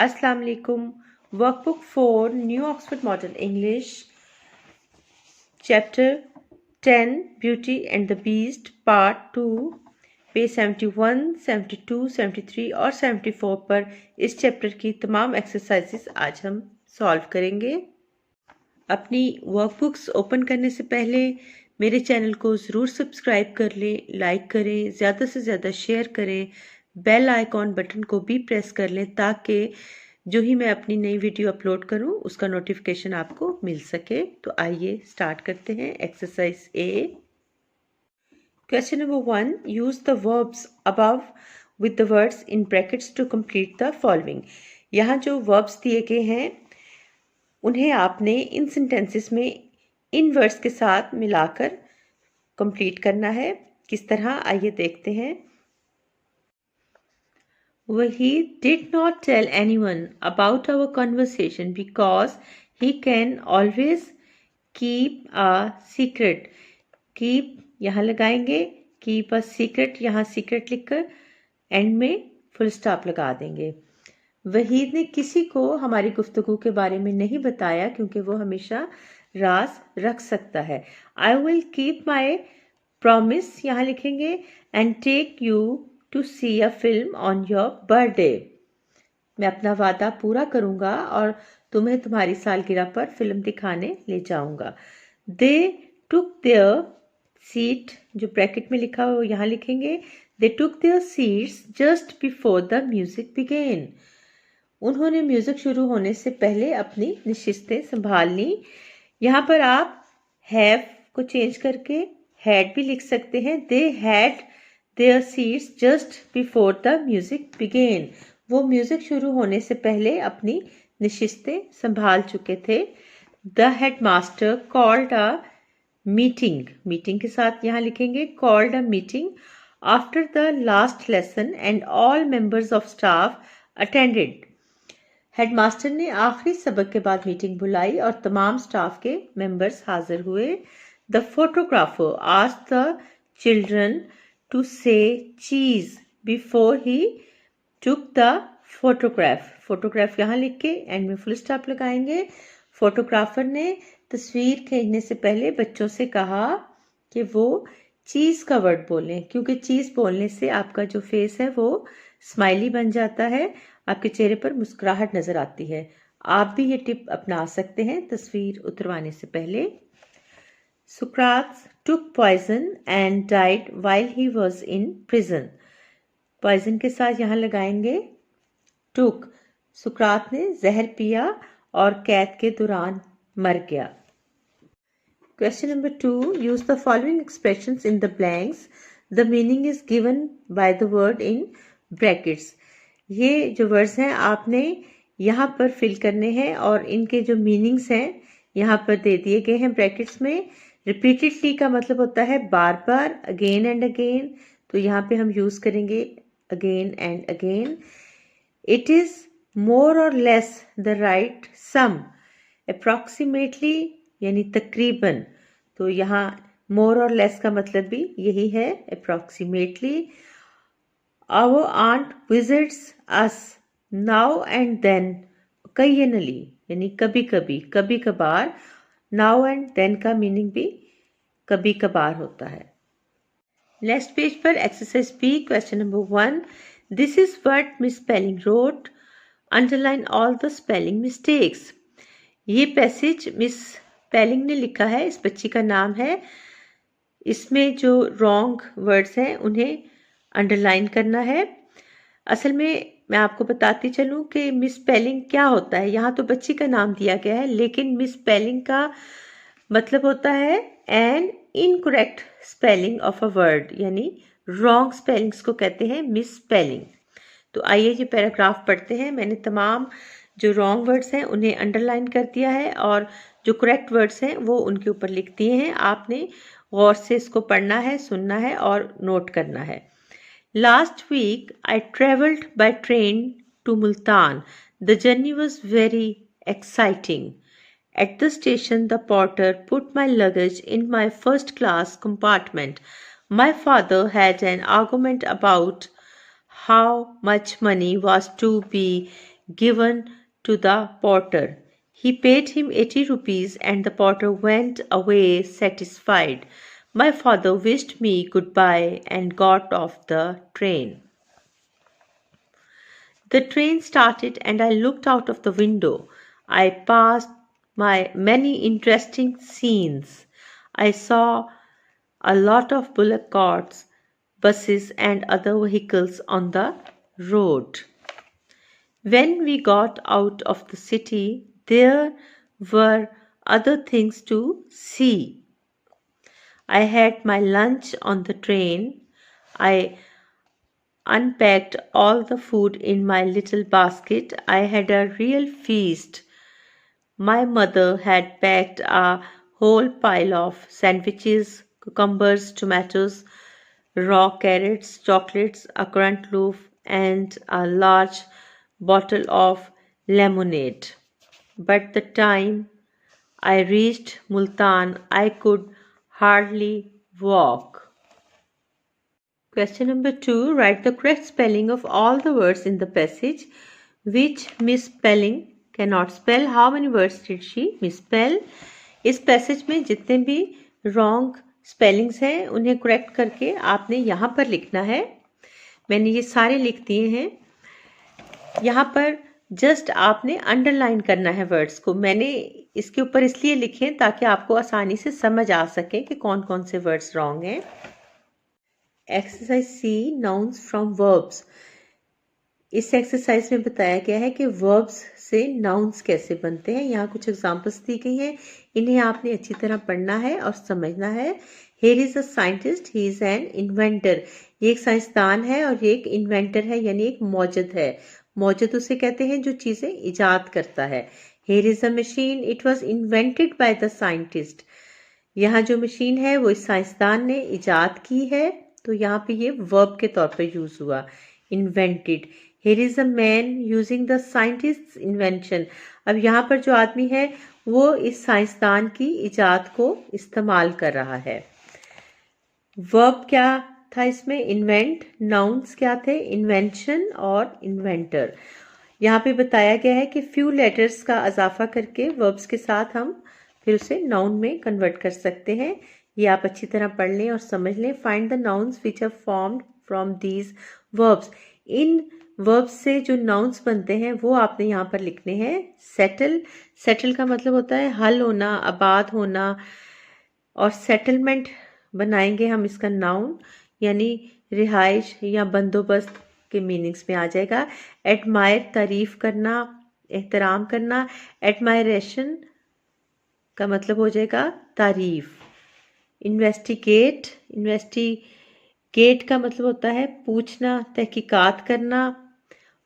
Assalamu alaikum. Workbook 4 New Oxford Modern English Chapter 10 Beauty and the Beast Part 2 page 71, 72, 73 और 74 पर इस chapter की तमाम एक्सरसाइजेस आज हम सॉल्व करेंगे। अपनी वर्कबुक्स ओपन करने से पहले मेरे चैनल को ज़रूर सब्सक्राइब कर लें, लाइक करें, ज़्यादा से ज़्यादा शेयर करें, बेल आइकॉन बटन को भी प्रेस कर लें ताकि जो ही मैं अपनी नई वीडियो अपलोड करूं उसका नोटिफिकेशन आपको मिल सके। तो आइए स्टार्ट करते हैं। Exercise A. Question number 1, use the verbs above with the words in brackets to complete the following. यहाँ जो वर्ब्स दिए गए हैं उन्हें आपने इन सेंटेंसेस में इन वर्ड्स के साथ मिलाकर कंप्लीट करना है। किस तरह, आइए देखते हैं। He did not tell anyone about our conversation because he can always keep a secret. Keep यहाँ लगाएंगे, keep a secret यहाँ secret लिखकर एंड में फुल स्टॉप लगा देंगे। वहीद ने किसी को हमारी गुफ्तगू के बारे में नहीं बताया क्योंकि वो हमेशा राज रख सकता है। I will keep my promise यहाँ लिखेंगे and take you to see a film on your birthday. मैं अपना वादा पूरा करूंगा और तुम्हें तुम्हारी सालगिरह पर फिल्म दिखाने ले जाऊंगा। They took their seat, जो ब्रैकेट में लिखा हो यहाँ लिखेंगे They took their seats just before the music began. उन्होंने म्यूजिक शुरू होने से पहले अपनी नशिस्तें संभाल ली। यहाँ पर आप हैव को चेंज करके हैड भी लिख सकते हैं। They had their seats just before the music began. वो म्यूजिक शुरू होने से पहले अपनी नशिस्तें संभाल चुके थे। The headmaster called a meeting. Meeting के साथ यहाँ लिखेंगे called a meeting after the last lesson and all members of staff attended. Headmaster ने आखिरी सबक के बाद मीटिंग बुलाई और तमाम स्टाफ के मेंबर्स हाजिर हुए। The photographer asked the children to say cheese before he took the photograph. Photograph यहाँ लिख के एंड में फुल स्टॉप लगाएंगे। फोटोग्राफर ने तस्वीर खींचने से पहले बच्चों से कहा कि वो चीज का वर्ड बोलें क्योंकि चीज बोलने से आपका जो फेस है वो स्माइली बन जाता है, आपके चेहरे पर मुस्कुराहट नजर आती है। आप भी ये टिप अपना सकते हैं तस्वीर उतरवाने से पहले। Socrates took poison and died while he was in prison. Poison के साथ यहाँ लगाएंगे took. सुकरात ने जहर पिया और कैद के दौरान मर गया। Question number 2. Use the following expressions in the blanks. The meaning is given by the word in brackets. ये जो वर्ड्स हैं आपने यहाँ पर फिल करने हैं और इनके जो मीनिंग्स हैं यहाँ पर दे दिए गए हैं ब्रैकेट्स में। रिपीटेडली का मतलब होता है बार बार, अगेन एंड अगेन, तो यहाँ पे हम यूज करेंगे again and again. It is more or less the right sum. Approximately यानी तकरीबन, तो यहाँ मोर और लेस का मतलब भी यही है, approximately. Our aunt visits us now and then occasionally यानी कभी कभी, कभी कभार। नाउ एंड देन का मीनिंग भी कभी कभार होता है। नेक्स्ट पेज पर exercise B, question number 1। This is what Miss Spelling wrote, underline all the spelling mistakes. ये पैसेज मिस स्पेलिंग ने लिखा है, इस बच्ची का नाम है। इसमें जो रॉन्ग वर्ड्स हैं उन्हें अंडरलाइन करना है। असल में मैं आपको बताती चलूं कि मिस स्पेलिंग क्या होता है। यहाँ तो बच्ची का नाम दिया गया है लेकिन मिस स्पेलिंग का मतलब होता है an incorrect spelling of a word, यानी रॉन्ग स्पेलिंग्स को कहते हैं मिस स्पेलिंग। तो आइए ये पैराग्राफ पढ़ते हैं। मैंने तमाम जो रॉन्ग वर्ड्स हैं उन्हें अंडरलाइन कर दिया है और जो करेक्ट वर्ड्स हैं वो उनके ऊपर लिख दिए हैं। आपने गौर से इसको पढ़ना है, सुनना है और नोट करना है। Last week, I travelled by train to Multan. The journey was very exciting. At the station, the porter put my luggage in my first class compartment. My father had an argument about how much money was to be given to the porter. He paid him 80 rupees and the porter went away satisfied. My father wished me goodbye and got off the train. The train started and I looked out of the window. I passed my many interesting scenes. I saw a lot of bullock carts, buses, and other vehicles on the road. When we got out of the city, there were other things to see. I had my lunch on the train. I unpacked all the food in my little basket. I had a real feast. My mother had packed a whole pile of sandwiches, cucumbers, tomatoes, raw carrots, chocolates, a currant loaf, and a large bottle of lemonade. But the time I reached Multan, I could hardly walk. Question number 2. Write the correct spelling of all the words in the passage. Which misspelling cannot spell? How many words did she misspell? इस passage में जितने भी wrong spellings हैं उन्हें correct करके आपने यहाँ पर लिखना है. मैंने ये सारे लिख दिए हैं. यहाँ पर जस्ट आपने अंडरलाइन करना है वर्ड्स को. मैंने इसके ऊपर इसलिए लिखे ताकि आपको आसानी से समझ आ सके कि कौन कौन से वर्ड्स रॉन्ग हैं. Exercise C, nouns from verbs. इस एक्सरसाइज में बताया गया है कि वर्ब्स से नाउन्स कैसे बनते हैं. यहाँ कुछ एग्जांपल्स दी गई हैं, इन्हें आपने अच्छी तरह पढ़ना है और समझना है. Here is a scientist, he is an inventor. ये एक साइंसदान है और ये एक इन्वेंटर है, यानी एक मौजद है. मौजद उसे कहते हैं जो चीजें इजाद करता है. Here is a machine, it was invented by the scientist. यहाँ जो मशीन है वो इस साइंसदान ने इजाद की है, तो यहाँ पे ये वर्ब के तौर पर यूज हुआ, invented. Here is a man using the scientist invention. अब यहाँ पर जो आदमी है वो इस साइंसदान की इजाद को इस्तेमाल कर रहा है. वर्ब क्या था इसमें? इन्वेंट. नाउन्स क्या थे? इन्वेंशन और इन्वेंटर. यहाँ पे बताया गया है कि फ्यू लेटर्स का इजाफा करके वर्ब्स के साथ हम फिर उसे नाउन में कन्वर्ट कर सकते हैं. ये आप अच्छी तरह पढ़ लें और समझ लें. Find the nouns which are formed from these verbs. इन वर्ब्स से जो नाउन्स बनते हैं वो आपने यहाँ पर लिखने हैं. सेटल. सेटल का मतलब होता है हल होना, आबाद होना. और सेटलमेंट बनाएंगे हम इसका नाउन, यानी रिहाइश या बंदोबस्त के मीनिंग्स में आ जाएगा. एडमायर, तारीफ करना, एहतराम करना. एडमायरेशन का मतलब हो जाएगा तारीफ. इन्वेस्टिगेट. इन्वेस्टिगेट का मतलब होता है पूछना, तहकीकात करना.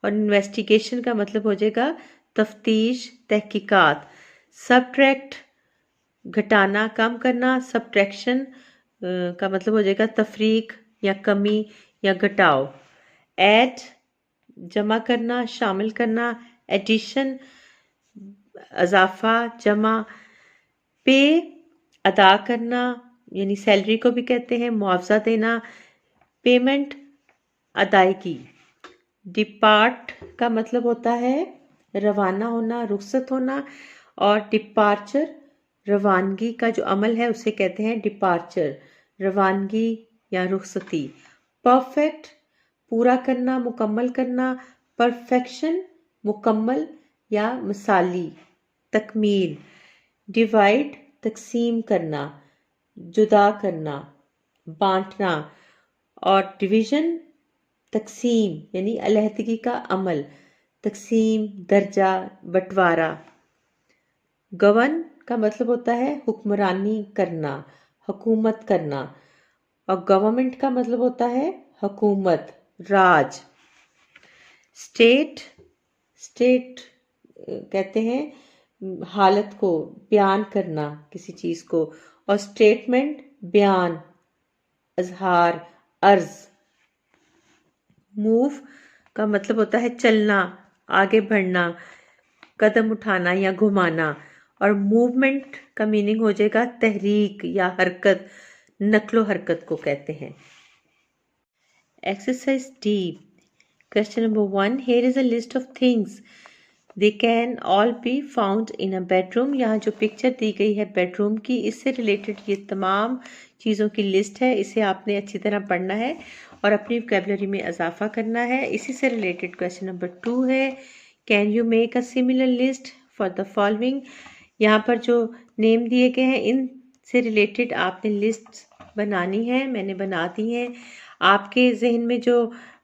और इन्वेस्टिगेशन का मतलब हो जाएगा तफ्तीश, तहकीकात. सब्ट्रैक्ट, घटाना, कम करना. सब्ट्रैक्शन का मतलब हो जाएगा तफरीक या कमी या घटाव. ऐड, जमा करना, शामिल करना. एडिशन, इजाफा, जमा. पे, अदा करना, यानी सैलरी को भी कहते हैं, मुआवजा देना. पेमेंट, अदायगी. डिपार्ट का मतलब होता है रवाना होना, रुखसत होना. और डिपार्चर, रवानगी का जो अमल है उसे कहते हैं डिपार्चर, रवानगी या रुखसती. परफेक्ट, पूरा करना, मुकम्मल करना. परफेक्शन, मुकम्मल या मिसाली, तकमील. डिवाइड, तकसीम करना, जुदा करना, बांटना. और डिवीजन, तकसीम यानी अलहदगी का अमल, तकसीम, दर्जा, बंटवारा. गवर्न का मतलब होता है हुक्मरानी करना, हुकूमत करना. और गवर्नमेंट का मतलब होता है हुकूमत, राज. स्टेट. स्टेट कहते हैं हालत को बयान करना, किसी चीज को. और स्टेटमेंट, बयान, इजहार, अर्ज. मूव का मतलब होता है चलना, आगे बढ़ना, कदम उठाना या घुमाना. और मूवमेंट का मीनिंग हो जाएगा तहरीक या हरकत, नकलो हरकत को कहते हैं. Exercise D. Question number 1. Here is a list of things they can all be found in a bedroom. यहाँ जो पिक्चर दी गई है बेडरूम की, इससे रिलेटेड ये तमाम चीज़ों की लिस्ट है। इसे आपने अच्छी तरह पढ़ना है और अपनी वोकैबुलरी में इजाफा करना है। इसी से रिलेटेड क्वेश्चन नंबर 2 है, can you make a similar list for the following. यहाँ पर जो नेम दिए गए हैं इन से रिलेटेड आपने लिस्ट बनानी है। मैंने बना दी है। आपके जहन में जो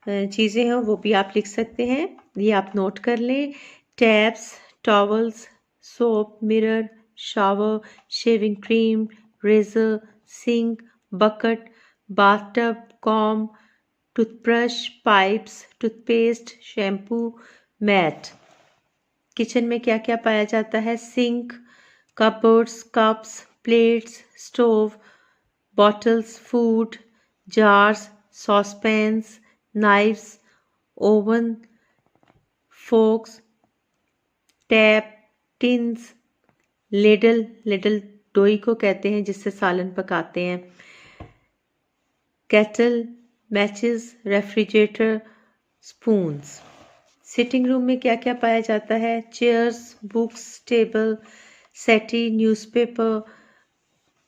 चीज़ें हैं वो भी आप लिख सकते हैं, ये आप नोट कर लें। Taps, towels, soap, mirror, shower, shaving cream, razor, sink, bucket, bathtub, comb, toothbrush, pipes, toothpaste, shampoo, mat. Kitchen में क्या क्या पाया जाता है, sink, cupboards, cups, plates, stove, bottles, food, jars, saucepans, knifes, oven, forks, tap, tins, ladle, ladle डोई को कहते हैं जिससे सालन पकाते हैं, kettle, matches, refrigerator, spoons. Sitting room में क्या क्या पाया जाता है, chairs, books, table, settee, newspaper,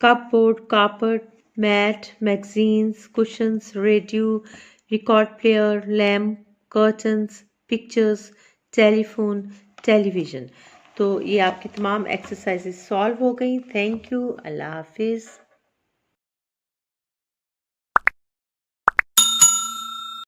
cupboard, carpet, mat, magazines, cushions, radio, record player, lamp, curtains, pictures, telephone, television. तो ये आपकी तमाम एक्सरसाइजेस सॉल्व हो गई। Thank you. अल्लाह हाफिज़।